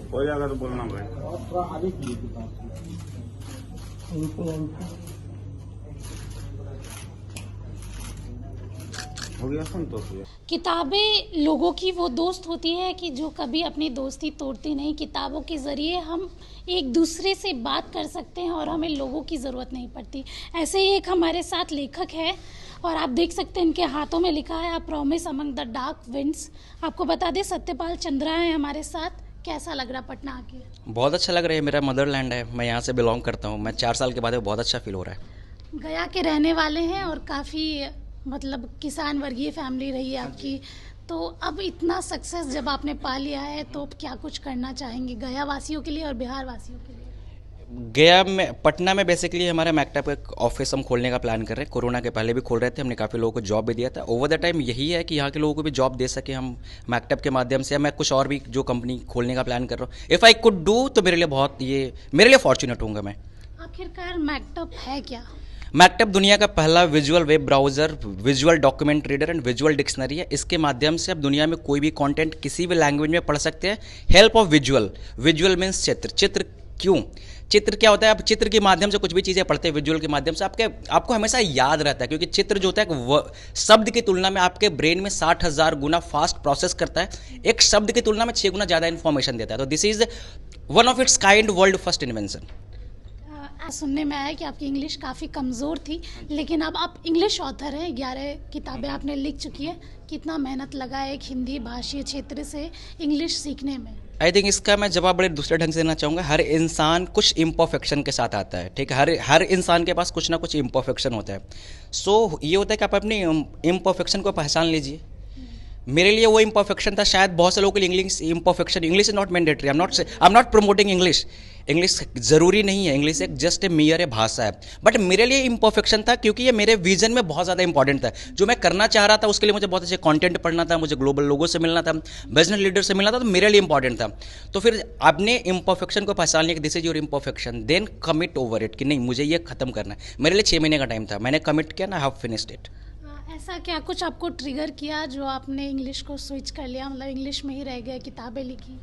हो जाएगा तो बोलना भाई। हो गया संतोष भैया। किताबें लोगों की वो दोस्त होती है कि जो कभी अपनी दोस्ती तोड़ती नहीं। किताबों के ज़रिए हम एक दूसरे से बात कर सकते हैं और हमें लोगों की ज़रूरत नहीं पड़ती। ऐसे ही एक हमारे साथ लेखक है और आप देख सकते हैं इनके हाथों में लिखा है, a promise among the dark winds. आपको बता दें सत्यपाल चंद्रा है हमारे साथ। कैसा लग रहा पटना आके? बहुत अच्छा लग रहा है, मेरा मदरलैंड है, मैं यहाँ से बिलोंग करता हूँ। मैं 4 साल के बाद बहुत अच्छा फील हो रहा है। गया के रहने वाले हैं और काफ़ी मतलब किसान वर्गीय फैमिली रही है आपकी, तो अब इतना सक्सेस जब आपने पा लिया है तो अब क्या कुछ करना चाहेंगे गया वासियों के लिए और बिहार वासियों के लिए? गया में, पटना में बेसिकली हमारा मैकटैप का ऑफिस हम खोलने का प्लान कर रहे हैं। कोरोना के पहले भी खोल रहे थे, हमने काफ़ी लोगों को जॉब भी दिया था। ओवर द टाइम यही है कि यहाँ के लोगों को भी जॉब दे सके हम मैकटैप के माध्यम से, या मैं कुछ और भी जो कंपनी खोलने का प्लान कर रहा हूँ। इफ़ आई कुड डू तो मेरे लिए बहुत, ये मेरे लिए फॉर्चुनेट होऊंगा मैं। आखिरकार मैकटैप है क्या? मैकटैप दुनिया का पहला visual web browser, visual document reader and visual dictionary है। इसके माध्यम से आप दुनिया में कोई भी कंटेंट किसी भी लैंग्वेज में पढ़ सकते हैं। Help of visual, visual means चित्र। चित्र क्यों? चित्र क्या होता है? आप चित्र के माध्यम से कुछ भी चीज़ें पढ़ते हैं, विजुअल के माध्यम से आपको हमेशा याद रहता है, क्योंकि चित्र जो होता है शब्द की तुलना में आपके ब्रेन में 60,000 गुना फास्ट प्रोसेस करता है। एक शब्द की तुलना में 6 गुना ज़्यादा इन्फॉर्मेशन देता है। तो this is one of its kind world first invention. सुनने में आया कि आपकी इंग्लिश काफ़ी कमज़ोर थी, लेकिन अब आप इंग्लिश ऑथर हैं। 11 किताबें आपने लिख चुकी है। कितना मेहनत लगा है एक हिंदी भाषीय क्षेत्र से इंग्लिश सीखने में? आई थिंक इसका मैं जवाब बड़े दूसरे ढंग से देना चाहूँगा। हर इंसान कुछ इम्परफेक्शन के साथ आता है, ठीक है? हर इंसान के पास कुछ ना कुछ इम्परफेक्शन होता है। सो ये होता है कि आप अपनी इम्परफेक्शन को पहचान लीजिए। मेरे लिए वो इम्परफेक्शन था, शायद बहुत से लोगों के लिए English imperfection. English is not mandatory, I am not promoting English. English ज़रूरी नहीं है, इंग्लिश एक जस्ट ए मियर है, भाषा है। बट मेरे लिए इम्परफेक्शन था क्योंकि ये मेरे विजन में बहुत ज़्यादा इंपॉर्टेंट था। जो मैं करना चाह रहा था उसके लिए मुझे बहुत अच्छे कंटेंट पढ़ना था, मुझे ग्लोबल लोगों से मिलना था, बिजनेस लीडर से मिलना था, तो मेरे लिए इंपॉर्टेंट था। तो फिर आपने इम्परफेक्शन को पहचान लिया कि this is your imperfection, then commit over it कि नहीं मुझे ये खत्म करना है। मेरे लिए 6 महीने का टाइम था, मैंने कमिट किया ना, हैव फिनिश्ड इट। ऐसा क्या कुछ आपको ट्रिगर किया जो आपने इंग्लिश को स्विच कर लिया, मतलब इंग्लिश में ही रह गए, किताबें लिखी?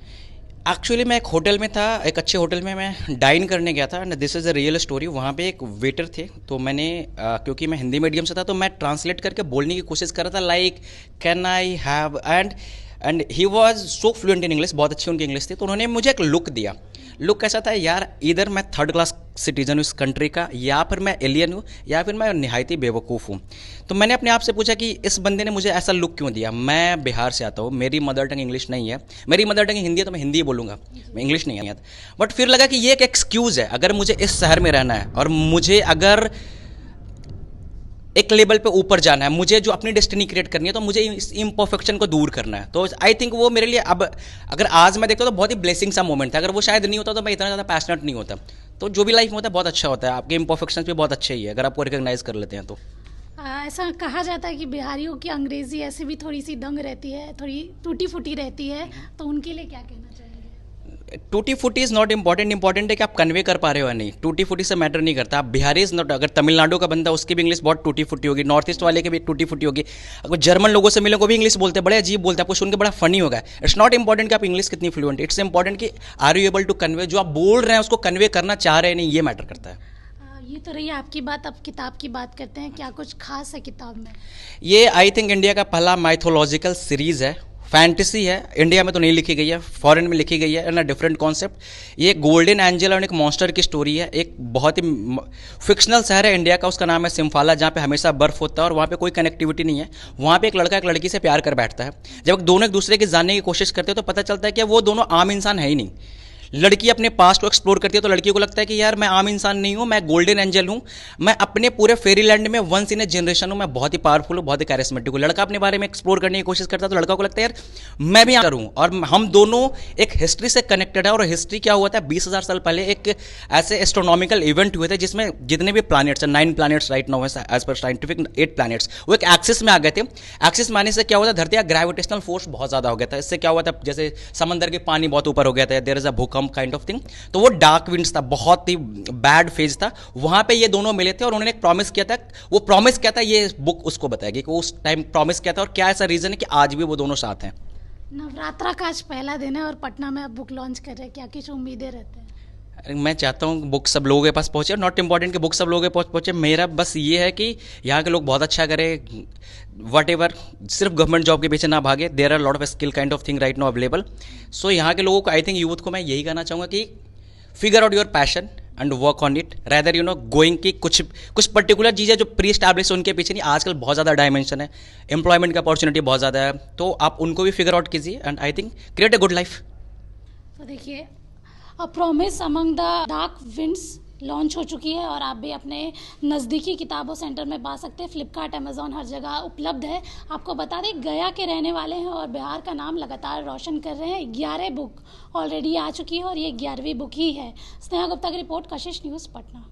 एक्चुअली मैं एक होटल में था, एक अच्छे होटल में मैं डाइन करने गया था and this is a real story. वहाँ पे एक वेटर थे, तो मैंने क्योंकि मैं हिंदी मीडियम से था तो मैं ट्रांसलेट करके बोलने की कोशिश कर रहा था, like can I have, and he was so fluent in English, बहुत अच्छी उनकी इंग्लिश थी। तो उन्होंने मुझे एक लुक दिया। लुक कैसा था यार, इधर मैं 3rd क्लास सिटीजन हूँ इस कंट्री का, या फिर मैं एलियन हूँ, या फिर मैं निहायती बेवकूफ़ हूँ। तो मैंने अपने आप से पूछा कि इस बंदे ने मुझे ऐसा लुक क्यों दिया। मैं बिहार से आता हूँ, मेरी मदर टंग इंग्लिश नहीं है, मेरी मदर टंग हिंदी है तो मैं हिंदी बोलूँगा, मैं इंग्लिश नहीं आता। बट फिर लगा कि ये एक एक्सक्यूज़ है, अगर मुझे इस शहर में रहना है और मुझे अगर एक लेवल पे ऊपर जाना है, मुझे जो अपनी डेस्टिनी क्रिएट करनी है, तो मुझे इस इम्परफेक्शन को दूर करना है। तो आई थिंक वो मेरे लिए, अब अगर आज मैं देखता हूँ तो बहुत ही ब्लेसिंग सा मोमेंट था। अगर वो शायद नहीं होता तो मैं इतना ज़्यादा पैशनेट नहीं होता। तो जो भी लाइफ में होता है बहुत अच्छा होता है, आपके इम्परफेक्शन भी बहुत अच्छे ही है अगर आपको रिकॉग्नाइज कर लेते हैं तो। ऐसा कहा जाता है कि बिहारियों की अंग्रेज़ी ऐसे भी थोड़ी सी दंग रहती है, थोड़ी टूटी फूटी रहती है, तो उनके लिए क्या कहना चाहेंगे? टूटी फूटी इज़ नॉट इंपॉर्टेंट है कि आप कन्वे कर पा रहे हो या नहीं। टूटी फूटी से मैटर नहीं करता। आप बिहारी इज़ नॉट, अगर तमिलनाडु का बंदा उसकी भी इंग्लिश बहुत टूटी फूटी होगी, नॉर्थ ईस्ट वाले की भी टूटी फूटी होगी। अगर जर्मन लोगों से मिले वो भी इंग्लिश बोलते हैं, बड़े अजीब बोलते हैं, आपको सुन के बड़ा फनी होगा। इट्स नॉट इंपॉर्टेंट कि आप इंग्लिश कितनी फ्लुएंट, इट्स इंपॉर्टेंट कि are you able to convey, जो आप बोल रहे हैं उसको कन्वे करना चाह रहे हैं नहीं, ये मैटर करता है। ये तो रही आपकी बात। अब किताब की बात करते हैं, क्या कुछ खास है किताब में? ये आई थिंक इंडिया का पहला माइथोलॉजिकल सीरीज़ है, फैंटेसी है। इंडिया में तो नहीं लिखी गई है, फॉरेन में लिखी गई है, एंड अ डिफरेंट कॉन्सेप्ट। ये गोल्डन एंजल और एक मॉन्स्टर की स्टोरी है। एक बहुत ही फिक्शनल शहर है इंडिया का, उसका नाम है सिम्फाला, जहाँ पे हमेशा बर्फ होता है और वहाँ पे कोई कनेक्टिविटी नहीं है। वहाँ पे एक लड़का एक लड़की से प्यार कर बैठता है। जब दोनों एक दूसरे की जानने की कोशिश करते हैं तो पता चलता है कि वो दोनों आम इंसान है ही नहीं। लड़की अपने पास्ट को एक्सप्लोर करती है तो लड़की को लगता है कि यार मैं आम इंसान नहीं हूँ, मैं गोल्डन एंजल हूँ, मैं अपने पूरे फेरीलैंड में वंस इन ए जनरेशन हूँ, मैं बहुत ही पावरफुल हूँ, बहुत ही कैरिस्मेटिक हूँ। लड़का अपने बारे में एक्सप्लोर करने की कोशिश करता है तो लड़का को लगता है यार मैं भी हूँ। और हम दोनों एक हिस्ट्री से कनेक्टेड है। और हिस्ट्री क्या हुआ था, 20,000 साल पहले एक ऐसे एस्ट्रोनॉमिकल इवेंट हुए थे जिसमें जितने भी प्लैनेट्स हैं, 9 planets right now as per scientific 8 planets, वो एक एक्सिस में आ गए थे। एक्सिस में आने से क्या हुआ था, धरती का ग्रेविटेशनल फोर्स बहुत ज़्यादा हो गया था। इससे क्या हुआ था, जैसे समंदर के पानी बहुत ऊपर हो गया था, देयर इज अ भूकंप काइंड ऑफ थिंग। तो वो डार्क विंड्स था, बहुत ही बैड फेज था। वहां पे ये दोनों मिले थे और उन्होंने एक प्रॉमिस किया था। वो प्रॉमिस क्या था ये बुक उसको बताएगी कि उस टाइम प्रॉमिस किया था और क्या ऐसा रीजन है कि आज भी वो दोनों साथ हैं। नवरात्रा का आज पहला दिन है और पटना में अब बुक लॉन्च कर रहे हैं, क्या कुछ उम्मीदें रहते हैं? मैं चाहता हूँ बुक सब लोगों के पास पहुँचे, नॉट इम्पॉर्टेंट कि बुक सब लोगों के पास पहुँचे, मेरा बस ये है कि यहाँ के लोग बहुत अच्छा करें, वट एवर, सिर्फ गवर्नमेंट जॉब के पीछे ना भागे, there are lot of skill kind of thing right no available. So यहाँ के लोगों को, आई थिंक यूथ को मैं यही कहना चाहूँगा कि figure out your passion and work on it rather going की कुछ पर्टिकुलर चीज़ें जो प्री स्टैब्लिश उनके पीछे नहीं। आजकल बहुत ज़्यादा डायमेंशन है, एम्प्लॉयमेंट की अपॉर्चुनिटी बहुत ज़्यादा है, तो आप उनको भी फिगर आउट कीजिए and I think create a good life. तो देखिए, a promise among the dark winds launch हो चुकी है और आप भी अपने नज़दीकी किताबों सेंटर में पा सकते हैं। फ्लिपकार्ट, अमेज़ॉन हर जगह उपलब्ध है। आपको बता दें, गया के रहने वाले हैं और बिहार का नाम लगातार रोशन कर रहे हैं। 11 बुक ऑलरेडी आ चुकी है और ये 11वीं बुक ही है। स्नेहा गुप्ता की रिपोर्ट, कशिश न्यूज़, पटना।